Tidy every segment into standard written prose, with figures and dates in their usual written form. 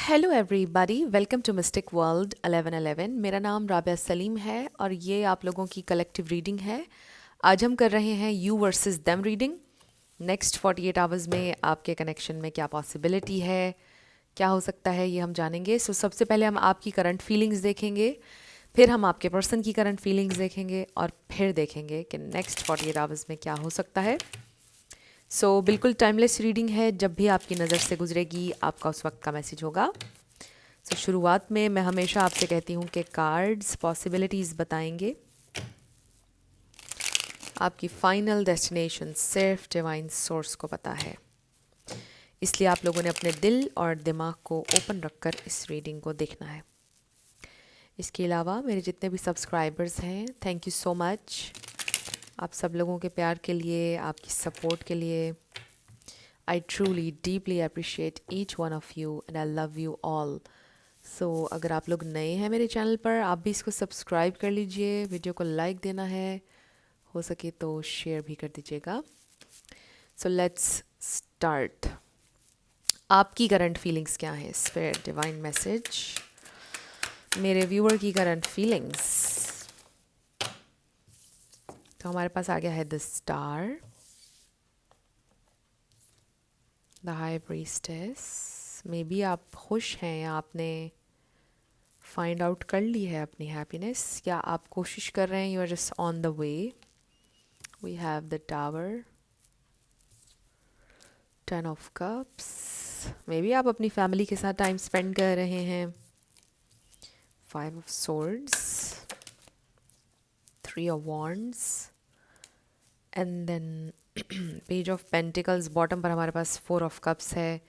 Hello everybody, welcome to mystic world 1111। मेरा नाम राबिया सलीम है और ये आप लोगों की कलेक्टिव रीडिंग है। आज हम कर रहे हैं you versus them reading. Next 48 hours में आपके कनेक्शन में क्या पॉसिबिलिटी है, क्या हो सकता है, ये हम जानेंगे। सो सबसे पहले हम आपकी करंट फीलिंग्स देखेंगे, फिर हम आपके पर्सन की करंट फीलिंग्स देखेंगे और फिर देखेंगे कि नेक्स्ट 48 आवर्स में क्या हो सकता है। बिल्कुल टाइमलेस रीडिंग है, जब भी आपकी नज़र से गुजरेगी आपका उस वक्त का मैसेज होगा। शुरुआत में मैं हमेशा आपसे कहती हूँ कि कार्ड्स पॉसिबिलिटीज़ बताएंगे। आपकी फाइनल डेस्टिनेशन सिर्फ डिवाइन सोर्स को पता है, इसलिए आप लोगों ने अपने दिल और दिमाग को ओपन रखकर इस रीडिंग को देखना है। इसके अलावा मेरे जितने भी सब्सक्राइबर्स हैं, थैंक यू सो मच। आप सब लोगों के प्यार के लिए, आपकी सपोर्ट के लिए I truly deeply appreciate each one of you and I love you all. अगर आप लोग नए हैं मेरे चैनल पर, आप भी इसको सब्सक्राइब कर लीजिए, वीडियो को लाइक देना है, हो सके तो शेयर भी कर दीजिएगा। Let's start. आपकी करंट फीलिंग्स क्या हैं? स्पिरिट डिवाइन मैसेज मेरे व्यूअर की करंट फीलिंग्स। तो हमारे पास आ गया है the star, the high priestess. May be आप खुश हैं या आपने फाइंड आउट कर ली है अपनी हैप्पीनेस, या आप कोशिश कर रहे हैं, you are just on the way. We have the tower, 10 of cups. Maybe आप अपनी फैमिली के साथ टाइम स्पेंड कर रहे हैं। 5 of swords, 3 of wands and then page of pentacles. Bottom पर हमारे पास 4 ऑफ कप्स है।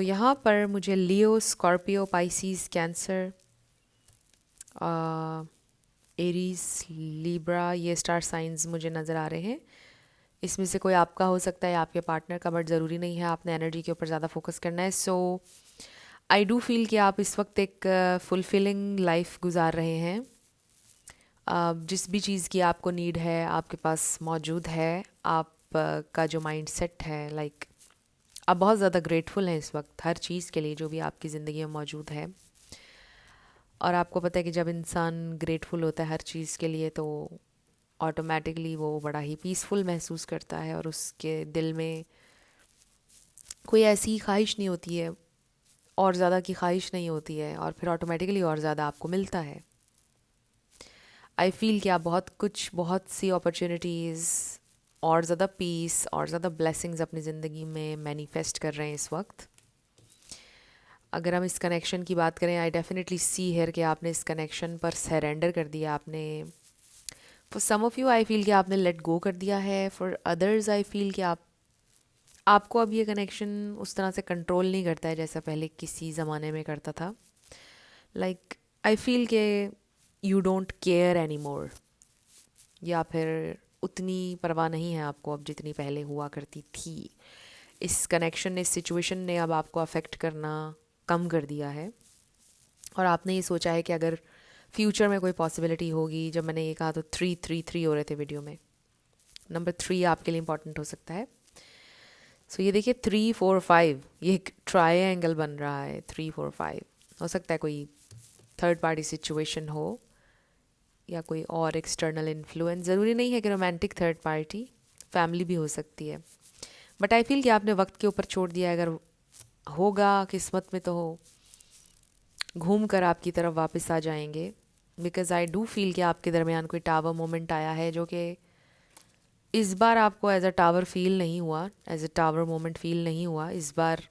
यहाँ पर मुझे Leo, Scorpio, Pisces, cancer, Aries, Libra, ये स्टार साइंस मुझे नज़र आ रहे हैं। इसमें से कोई आपका हो सकता है या आपके पार्टनर का, बट ज़रूरी नहीं है। आपने एनर्जी के ऊपर ज़्यादा फोकस करना है। आई डू फील कि आप इस वक्त एक फुलफिलिंग लाइफ गुजार रहे हैं। जिस भी चीज़ की आपको नीड है आपके पास मौजूद है। आप का जो माइंड सेट है, आप बहुत ज़्यादा ग्रेटफुल हैं इस वक्त हर चीज़ के लिए जो भी आपकी ज़िंदगी में मौजूद है। और आपको पता है कि जब इंसान ग्रेटफुल होता है हर चीज़ के लिए, तो ऑटोमेटिकली वो बड़ा ही पीसफुल महसूस करता है और उसके दिल में कोई ऐसी ख्वाहिश नहीं होती है, और ज़्यादा की ख्वाहिश नहीं होती है, और फिर ऑटोमेटिकली और ज़्यादा आपको मिलता है। आई फील कि आप बहुत सी अपॉर्चुनिटीज़ और ज़्यादा पीस और ज़्यादा ब्लेसिंग्स अपनी ज़िंदगी में मैनिफेस्ट कर रहे हैं इस वक्त। अगर हम इस कनेक्शन की बात करें, आई डेफिनेटली सी हियर कि आपने इस कनेक्शन पर सरेंडर कर दिया। आपने, for some of you I feel कि आपने लेट गो कर दिया है। फॉर अदर्स आई फील कि आपको अब ये कनेक्शन उस तरह से कंट्रोल नहीं करता है जैसा पहले किसी ज़माने में करता था। आई फील के you don't care any more, या फिर उतनी परवाह नहीं है आपको अब जितनी पहले हुआ करती थी। इस कनेक्शन ने, इस सिचुएशन ने अब आपको अफेक्ट करना कम कर दिया है। और आपने ये सोचा है कि अगर फ्यूचर में कोई पॉसिबिलिटी होगी, जब मैंने ये कहा तो 3 हो रहे थे वीडियो में, नंबर 3 आपके लिए इंपॉर्टेंट हो सकता है। ये देखिए 3 4 5, ये एक ट्रायंगल बन रहा है। 3 4 5 हो सकता है कोई थर्ड पार्टी सिचुएशन हो या कोई और एक्सटर्नल इन्फ्लुएंस। ज़रूरी नहीं है कि रोमांटिक थर्ड पार्टी, फैमिली भी हो सकती है। बट आई फील कि आपने वक्त के ऊपर छोड़ दिया है। अगर होगा किस्मत में तो घूम कर आपकी तरफ वापस आ जाएंगे। बिकॉज आई डू फील कि आपके दरमियान कोई टावर मोमेंट आया है जो कि इस बार आपको एज अ टावर फील नहीं हुआ, as a tower moment feel नहीं हुआ। इस बार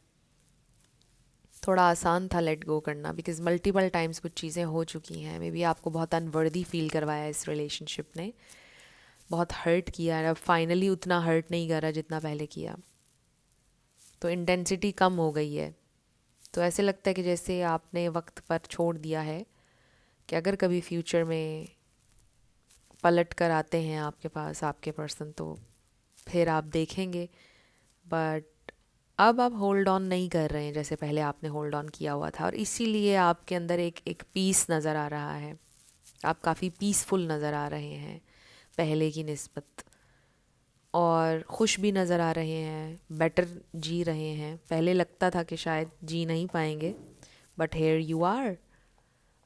थोड़ा आसान था लेट गो करना, बिकॉज मल्टीपल टाइम्स कुछ चीज़ें हो चुकी हैं। मे बी आपको बहुत अनवर्दी फील करवाया इस रिलेशनशिप ने, बहुत हर्ट किया है। अब फाइनली उतना हर्ट नहीं कर रहा जितना पहले किया, तो इंटेंसिटी कम हो गई है। तो ऐसे लगता है कि जैसे आपने वक्त पर छोड़ दिया है कि अगर कभी फ्यूचर में पलट कर आते हैं आपके पास आपके पर्सन, तो फिर आप देखेंगे। बट अब आप होल्ड ऑन नहीं कर रहे हैं जैसे पहले आपने होल्ड ऑन किया हुआ था, और इसीलिए आपके अंदर एक पीस नज़र आ रहा है। आप काफ़ी पीसफुल नज़र आ रहे हैं पहले की निस्बत। और खुश भी नज़र आ रहे हैं, बेटर जी रहे हैं। पहले लगता था कि शायद जी नहीं पाएंगे, बट हेयर यू आर,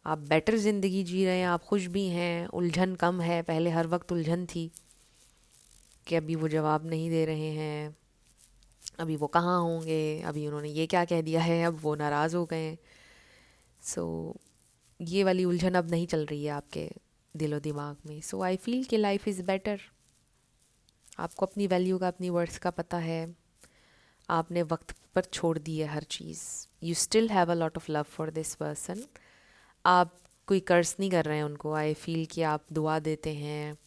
आप बेटर ज़िंदगी जी रहे हैं, आप खुश भी हैं, उलझन कम है। पहले हर वक्त उलझन थी कि अभी वो जवाब नहीं दे रहे हैं, अभी वो कहाँ होंगे, अभी उन्होंने ये क्या कह दिया है, अब वो नाराज़ हो गए। सो ये वाली उलझन अब नहीं चल रही है आपके दिलो दिमाग में। सो आई फील कि लाइफ इज़ बेटर। आपको अपनी वैल्यू का, अपनी वर्थ का पता है, आपने वक्त पर छोड़ दी है हर चीज़। You still have a lot of love for this person. आप कोई कर्ज नहीं कर रहे हैं उनको। आई फील कि आप दुआ देते हैं,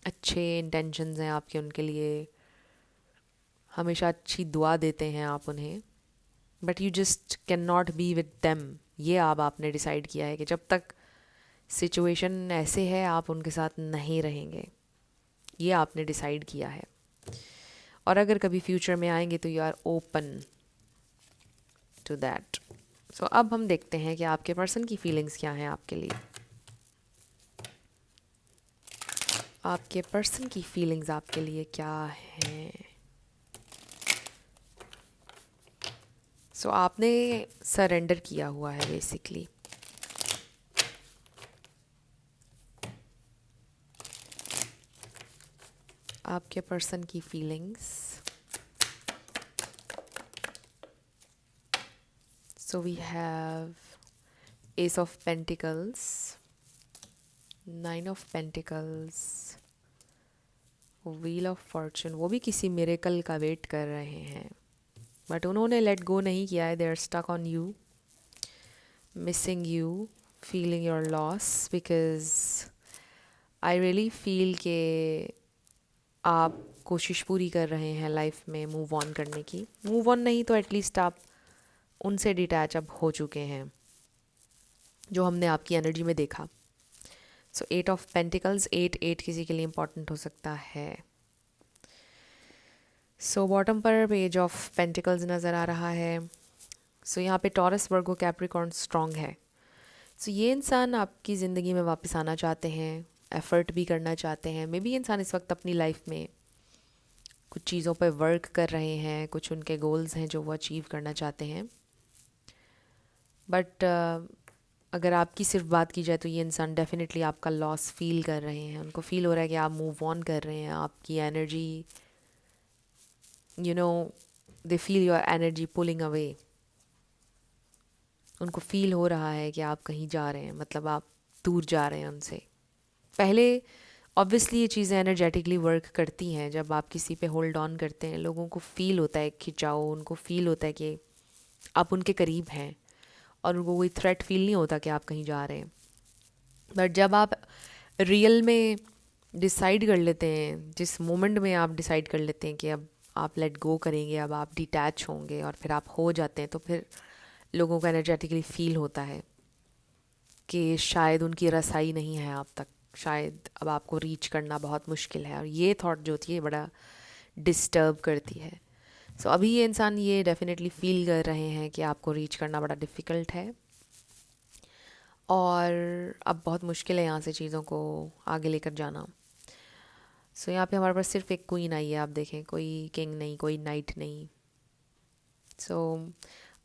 अच्छे इंटेंशंस हैं आपके उनके लिए, हमेशा अच्छी दुआ देते हैं आप उन्हें, but you just can not be with them. ये अब आपने डिसाइड किया है कि जब तक सिचुएशन ऐसे है आप उनके साथ नहीं रहेंगे। ये आपने डिसाइड किया है। और अगर कभी फ्यूचर में आएंगे तो you are open to that. So अब हम देखते हैं कि आपके पर्सन की फीलिंग्स क्या हैं आपके लिए। आपके पर्सन की फीलिंग्स आपके लिए क्या हैं। सो आपने सरेंडर किया हुआ है बेसिकली। आपके पर्सन की feelings. So we have ace of pentacles, 9 of pentacles, wheel of fortune. वो भी किसी मिरेकल का वेट कर रहे हैं, बट उन्होंने लेट गो नहीं किया है। They are stuck on you, missing you, feeling your loss, because I really feel के आप कोशिश पूरी कर रहे हैं लाइफ में मूव ऑन करने की। मूव ऑन नहीं तो एटलीस्ट आप उनसे डिटैच अब हो चुके हैं, जो हमने आपकी एनर्जी में देखा। सो 8 ऑफ पेंटिकल्स, 8 किसी के लिए इम्पॉर्टेंट हो सकता है। सो बॉटम पर पेज ऑफ पेंटिकल्स नज़र आ रहा है। सो यहाँ पे टॉरस, वर्गो, कैप्रिकॉर्न स्ट्रॉन्ग है। सो ये इंसान आपकी ज़िंदगी में वापस आना चाहते हैं, एफ़र्ट भी करना चाहते हैं। मे बी इंसान इस वक्त अपनी लाइफ में कुछ चीज़ों पर वर्क कर रहे हैं, कुछ उनके गोल्स हैं जो वो अचीव करना चाहते हैं। बट अगर आपकी सिर्फ बात की जाए तो ये इंसान डेफिनेटली आपका लॉस फील कर रहे हैं। उनको फील हो रहा है कि आप मूव ऑन कर रहे हैं, आपकी energy, you know, they feel your energy pulling away. उनको फील हो रहा है कि आप कहीं जा रहे हैं, मतलब आप दूर जा रहे हैं उनसे। पहले ऑब्वियसली ये चीज़ें एनर्जेटिकली वर्क करती हैं। जब आप किसी पे होल्ड ऑन करते हैं, लोगों को फील होता है खिंचाव, उनको फील होता है कि आप उनके करीब हैं, और उनको कोई थ्रेट फील नहीं होता कि आप कहीं जा रहे हैं। बट जब आप रियल में डिसाइड कर लेते हैं, जिस मोमेंट में आप डिसाइड कर लेते हैं कि अब आप लेट गो करेंगे, अब आप डिटैच होंगे, और फिर आप हो जाते हैं, तो फिर लोगों को एनर्जेटिकली फील होता है कि शायद उनकी रसाई नहीं है आप तक, शायद अब आपको रीच करना बहुत मुश्किल है। और ये थॉट जो थी ये बड़ा डिस्टर्ब करती है। सो अभी ये इंसान ये डेफिनेटली फील कर रहे हैं कि आपको रीच करना बड़ा डिफ़िकल्ट है, और अब बहुत मुश्किल है यहाँ से चीज़ों को आगे लेकर जाना। सो यहाँ पे हमारे पास सिर्फ एक क्वीन आई है, आप देखें, कोई किंग नहीं, कोई नाइट नहीं। सो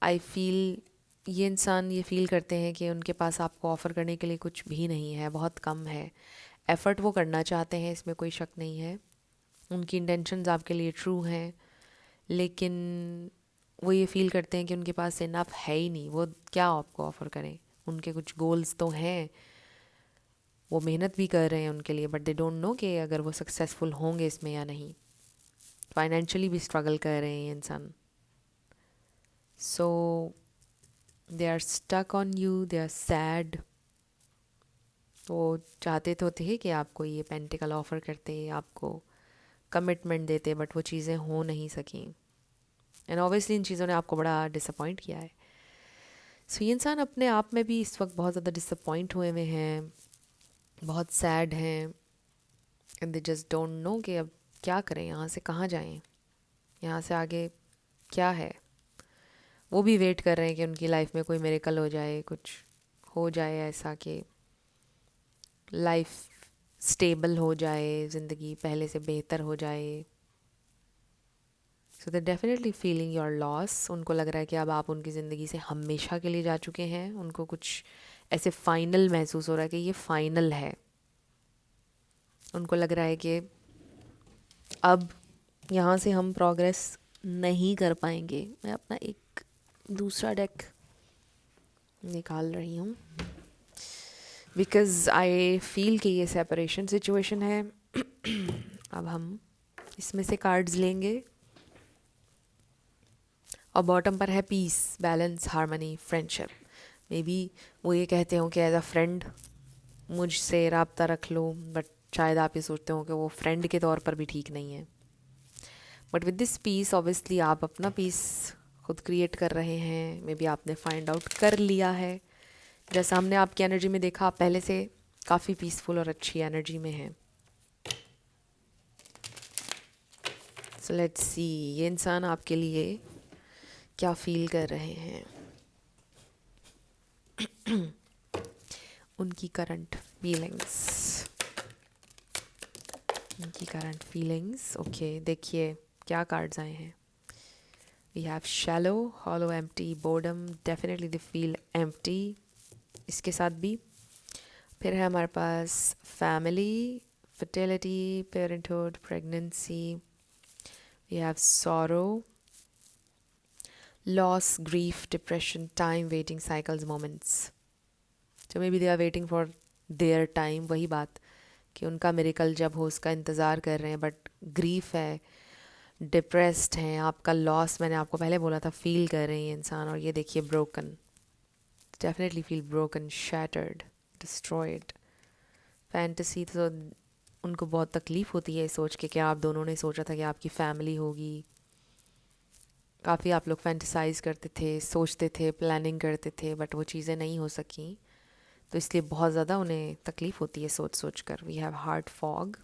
आई फील ये इंसान ये फील करते हैं कि उनके पास आपको ऑफ़र करने के लिए कुछ भी नहीं है, बहुत कम है। एफ़र्ट वो करना चाहते हैं, इसमें कोई शक नहीं है। उनकी इंटेंशंस आपके लिए ट्रू हैं, लेकिन वो ये फील करते हैं कि उनके पास इनफ है ही नहीं। वो क्या आपको ऑफ़र करें। उनके कुछ गोल्स तो हैं, वो मेहनत भी कर रहे हैं उनके लिए, बट दे डोंट नो कि अगर वो सक्सेसफुल होंगे इसमें या नहीं। फाइनेंशियली भी स्ट्रगल कर रहे हैं ये इंसान। So they are stuck on you, they are sad. वो चाहते तो थे कि आपको ये पेंटिकल ऑफ़र करते, आपको कमिटमेंट देते, बट वो चीज़ें हो नहीं सकी। एंड ऑब्वियसली इन चीज़ों ने आपको बड़ा डिसअपॉइंट किया है। सो ये इंसान अपने आप में भी इस वक्त बहुत ज़्यादा डिसअपॉइंट हुए हुए हैं, बहुत सैड हैं, and they just don't know कि अब क्या करें, यहाँ से कहाँ जाएं, यहाँ से आगे क्या है। वो भी वेट कर रहे हैं कि उनकी लाइफ में कोई मिरेकल हो जाए, कुछ हो जाए ऐसा कि लाइफ स्टेबल हो जाए, ज़िंदगी पहले से बेहतर हो जाए, so they definitely feeling your loss. उनको लग रहा है कि अब आप उनकी ज़िंदगी से हमेशा के लिए जा चुके हैं। उनको कुछ ऐसे फाइनल महसूस हो रहा है कि ये फाइनल है। उनको लग रहा है कि अब यहाँ से हम प्रोग्रेस नहीं कर पाएंगे। मैं अपना एक दूसरा डेक निकाल रही हूँ बिकॉज़ आई फील कि ये सेपरेशन सिचुएशन है। अब हम इसमें से कार्ड्स लेंगे और बॉटम पर है peace, balance, harmony, friendship. Maybe वो ये कहते हो कि एज अ फ्रेंड मुझसे रब्ता रख लो, बट शायद आप ये सोचते हो कि वो फ्रेंड के तौर पर भी ठीक नहीं है। But with this peace obviously आप अपना पीस खुद क्रिएट कर रहे हैं। मे बी आपने फाइंड आउट कर लिया है। जैसा हमने आपकी एनर्जी में देखा, आप पहले से काफ़ी पीसफुल और अच्छी एनर्जी में हैं। सो लेट्स सी ये इंसान आपके लिए क्या फील कर रहे हैं। उनकी करंट फीलिंग्स ओके, देखिए क्या कार्ड्स आए हैं। We have shallow, hollow, empty, boredom. Definitely they feel empty इसके साथ भी। फिर है हमारे पास family, fertility, parenthood, pregnancy. We have sorrow, loss, grief, depression, time, waiting, cycles, moments. तो maybe they are waiting for their time. वही बात कि उनका मिरेकल जब हो उसका इंतज़ार कर रहे हैं। बट ग्रीफ है, डिप्रेस्ड हैं, आपका लॉस मैंने आपको पहले बोला था फील कर रहे हैं इंसान। और ये देखिए broken, definitely feel broken, shattered, destroyed. Fantasy तो उनको बहुत तकलीफ़ होती है सोच के कि आप दोनों ने सोचा था कि आपकी फैमिली होगी। काफ़ी आप लोग फैंटिसाइज करते थे, सोचते थे, प्लानिंग करते थे, बट वो चीज़ें नहीं हो सकी। तो इसलिए बहुत ज़्यादा उन्हें तकलीफ़ होती है सोच सोच कर। We have heart fog,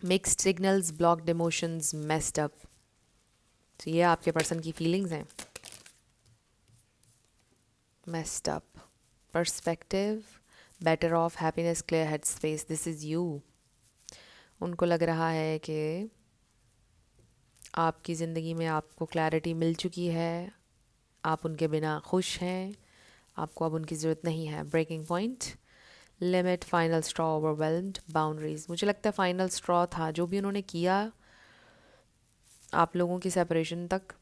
mixed signals, blocked emotions, messed up. तो ये आपके पर्सन की फीलिंग्स हैं। Messed up, perspective, better off, happiness, clear head space. This is you. उनको लग रहा है कि आपकी ज़िंदगी में आपको क्लैरिटी मिल चुकी है, आप उनके बिना खुश हैं, आपको अब उनकी ज़रूरत नहीं है। Breaking point, limit, final straw, overwhelmed, boundaries. मुझे लगता है फाइनल स्ट्रॉ था जो भी उन्होंने किया आप लोगों की सेपरेशन तक।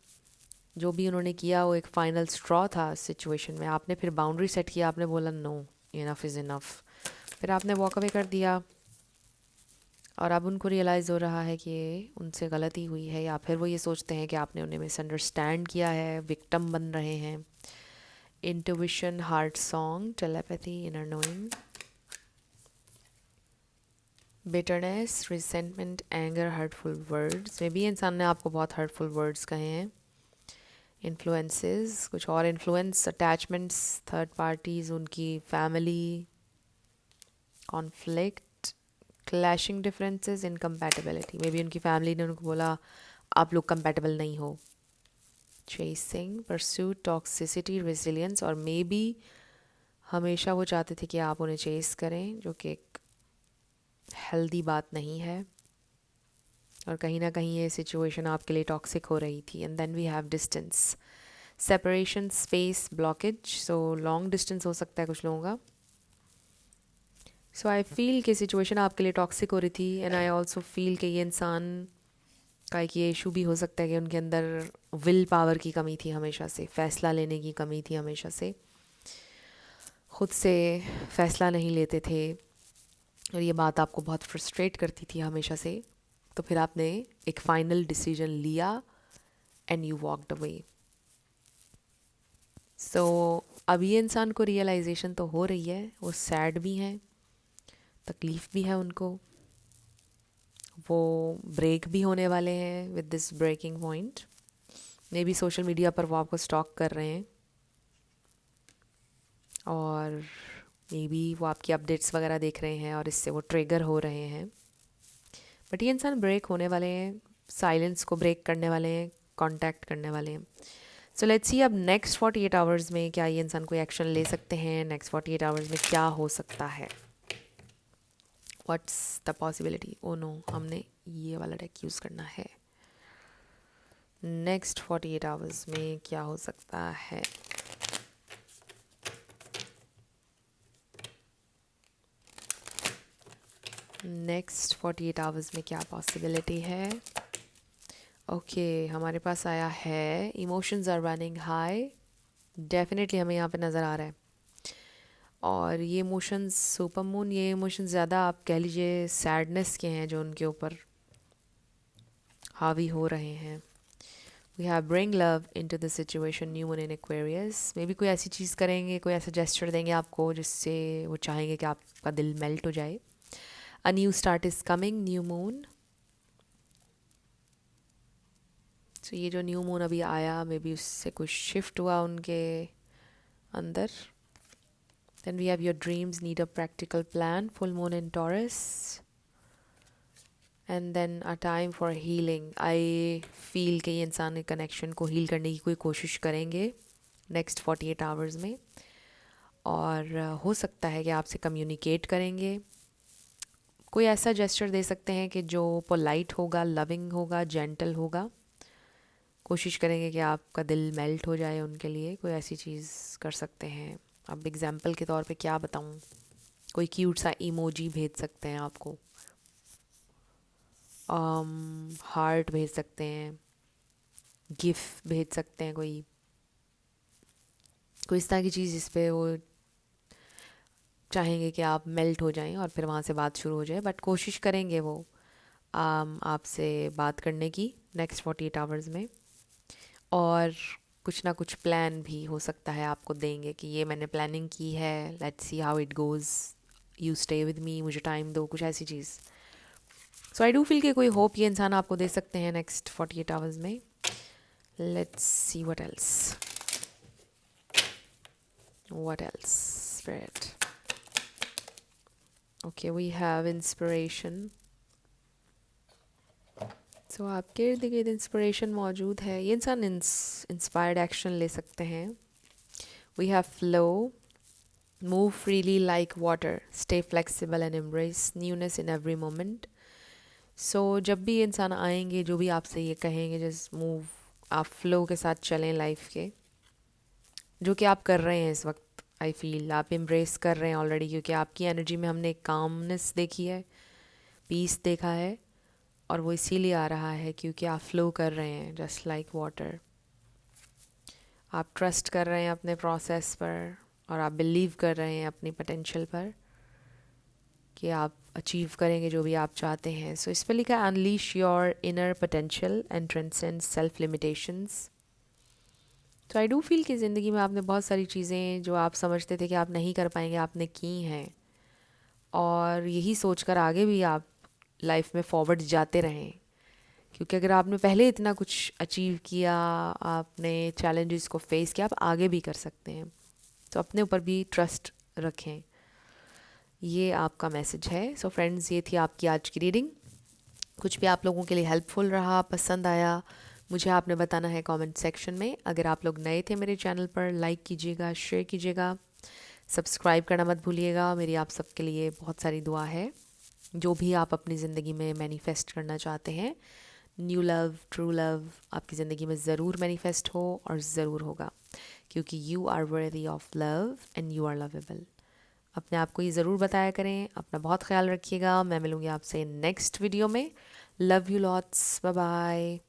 जो भी उन्होंने किया वो एक फ़ाइनल स्ट्रॉ था सिचुएशन में। आपने फिर बाउंड्री सेट किया, आपने बोला नो, इनफ इज़ इनफ। फिर आपने वॉक अवे कर दिया और अब उनको रियलाइज़ हो रहा है कि उनसे गलती हुई है, या फिर वो ये सोचते हैं कि आपने उन्हें मिसअंडरस्टैंड किया है, विक्टिम बन रहे हैं। Intuition, heart song, telepathy, inner knowing, bitterness, resentment, anger, hurtful words. May be इंसान ने आपको बहुत हर्टफुल वर्ड्स कहे हैं। इन्फ्लुएंसेस, कुछ और इन्फ्लुएंस, अटैचमेंट्स, थर्ड पार्टीज़, उनकी family, conflict, clashing differences, incompatibility. May be उनकी फैमिली ने उनको बोला आप लोग कंपैटिबल नहीं हो। Chasing, pursuit, toxicity, resilience. और मे बी हमेशा वो चाहते थे कि आप उन्हें चेस करें, जो कि एक हेल्दी बात नहीं है। और कहीं ना कहीं ये सिचुएशन आपके लिए टॉक्सिक हो रही थी। And then we have distance, separation, space, blockage. So long distance हो सकता है कुछ लोगों का। सो आई फील कि सिचुएशन आपके लिए टॉक्सिक हो रही थी। एंड आई ऑल्सो फील कि ये इंसान का एक ये इशू भी हो सकता है कि उनके अंदर विल पावर की कमी थी हमेशा से, फ़ैसला लेने की कमी थी हमेशा से, खुद से फ़ैसला नहीं लेते थे। और ये बात आपको बहुत फ्रस्ट्रेट करती थी हमेशा से। तो फिर आपने एक फ़ाइनल डिसीजन लिया एंड यू वॉकड अवे। सो अब ये इंसान को रियलाइजेशन तो हो रही है, वो सैड भी हैं, तकलीफ़ भी है उनको, वो ब्रेक भी होने वाले हैं with this breaking point. Maybe social media पर वो आपको स्टॉक कर रहे हैं और मे बी वो आपकी अपडेट्स वगैरह देख रहे हैं और इससे वो ट्रिगर हो रहे हैं। बट ये इंसान ब्रेक होने वाले हैं, साइलेंस को ब्रेक करने वाले हैं, कांटेक्ट करने वाले हैं। सो लेट्स सी अब नेक्स्ट 48 आवर्स में क्या ये इंसान कोई एक्शन ले सकते हैं, नेक्स्ट 48 आवर्स में क्या हो सकता है। What's the possibility. Oh no, हमने ये वाला डेक यूज़ करना है। नेक्स्ट 48 आवर्स में क्या हो सकता है? नेक्स्ट 48 आवर्स में क्या पॉसिबिलिटी है? ओके हमारे पास आया है emotions are running high. Definitely हमें यहाँ पे नज़र आ रहा है। और ये इमोशंस सुपर मून, ये इमोशंस ज़्यादा आप कह लीजिए सैडनेस के हैं जो उनके ऊपर हावी हो रहे हैं। We have bring love into the situation, new moon in Aquarius. Maybe कोई ऐसी चीज़ करेंगे, कोई ऐसा जेस्चर देंगे आपको जिससे वो चाहेंगे कि आपका दिल मेल्ट हो जाए। A new start is coming, new moon. तो ये जो न्यू मून अभी आया, मे बी उससे कुछ शिफ्ट हुआ उनके अंदर। Then we have your dreams need a practical plan, full moon in Taurus. And then a time for healing. I feel कि ये इंसान कनेक्शन को हील करने की कोई कोशिश करेंगे नेक्स्ट 48 आवर्स में। और हो सकता है कि आपसे कम्युनिकेट करेंगे, कोई ऐसा जेस्चर दे सकते हैं कि जो पोलाइट होगा, लविंग होगा, जेंटल होगा। कोशिश करेंगे कि आपका दिल मेल्ट हो जाए उनके लिए, कोई ऐसी चीज़ कर सकते हैं। अब एग्जाम्पल के तौर पे क्या बताऊँ, कोई क्यूट सा इमोजी भेज सकते हैं आपको, हार्ट भेज सकते हैं, गिफ्ट भेज सकते हैं, कोई कोई इस तरह की चीज़ जिस पे वो चाहेंगे कि आप मेल्ट हो जाएं और फिर वहाँ से बात शुरू हो जाए। बट कोशिश करेंगे वो आपसे बात करने की नेक्स्ट 48 आवर्स में। और कुछ ना कुछ प्लान भी हो सकता है आपको देंगे कि ये मैंने प्लानिंग की है, let's see how it goes, you stay with me, मुझे टाइम दो, कुछ ऐसी चीज़। सो आई डू फील कि कोई होप ये इंसान आपको दे सकते हैं नेक्स्ट 48 आवर्स में। Let's see what else, what else spirit. Okay we have inspiration. So आपके इर्द गिर्द इंस्पिरेशन मौजूद है, ये इंसान इंस्पायर्ड एक्शन ले सकते हैं। We have flow, move freely like water, stay flexible and embrace newness in every moment. So जब भी ये इंसान आएंगे, जो भी आपसे ये कहेंगे, जस्ट मूव, आप फ्लो के साथ चलें लाइफ के, जो कि आप कर रहे हैं इस वक्त। आई फील आप एम्ब्रेस कर रहे हैं ऑलरेडी, क्योंकि आपकी एनर्जी में हमने एक कामनेस देखी है, पीस देखा है। और वो इसीलिए आ रहा है क्योंकि आप फ्लो कर रहे हैं जस्ट लाइक वाटर। आप ट्रस्ट कर रहे हैं अपने प्रोसेस पर, और आप बिलीव कर रहे हैं अपनी पोटेंशियल पर कि आप अचीव करेंगे जो भी आप चाहते हैं। सो इस पर लिखा है unleash your inner potential and transcend self limitations. तो आई डू फील कि ज़िंदगी में आपने बहुत सारी चीज़ें जो आप समझते थे कि आप नहीं कर पाएंगे, आपने की हैं। और यही सोचकर आगे भी आप लाइफ में फॉरवर्ड जाते रहें, क्योंकि अगर आपने पहले इतना कुछ अचीव किया, आपने चैलेंजेस को फेस किया, आप आगे भी कर सकते हैं। तो अपने ऊपर भी ट्रस्ट रखें, ये आपका मैसेज है। सो फ्रेंड्स, ये थी आपकी आज की रीडिंग। कुछ भी आप लोगों के लिए हेल्पफुल रहा, पसंद आया, मुझे आपने बताना है कमेंट सेक्शन में। अगर आप लोग नए थे मेरे चैनल पर, लाइक कीजिएगा, शेयर कीजिएगा, सब्सक्राइब करना मत भूलिएगा। मेरी आप सबके लिए बहुत सारी दुआ है। जो भी आप अपनी ज़िंदगी में मैनिफेस्ट करना चाहते हैं, न्यू लव, ट्रू लव आपकी ज़िंदगी में ज़रूर मैनिफेस्ट हो, और ज़रूर होगा, क्योंकि you are worthy of love and you are lovable. अपने आप को ये ज़रूर बताया करें। अपना बहुत ख्याल रखिएगा। मैं मिलूँगी आपसे नेक्स्ट वीडियो में। Love you lots, bye bye.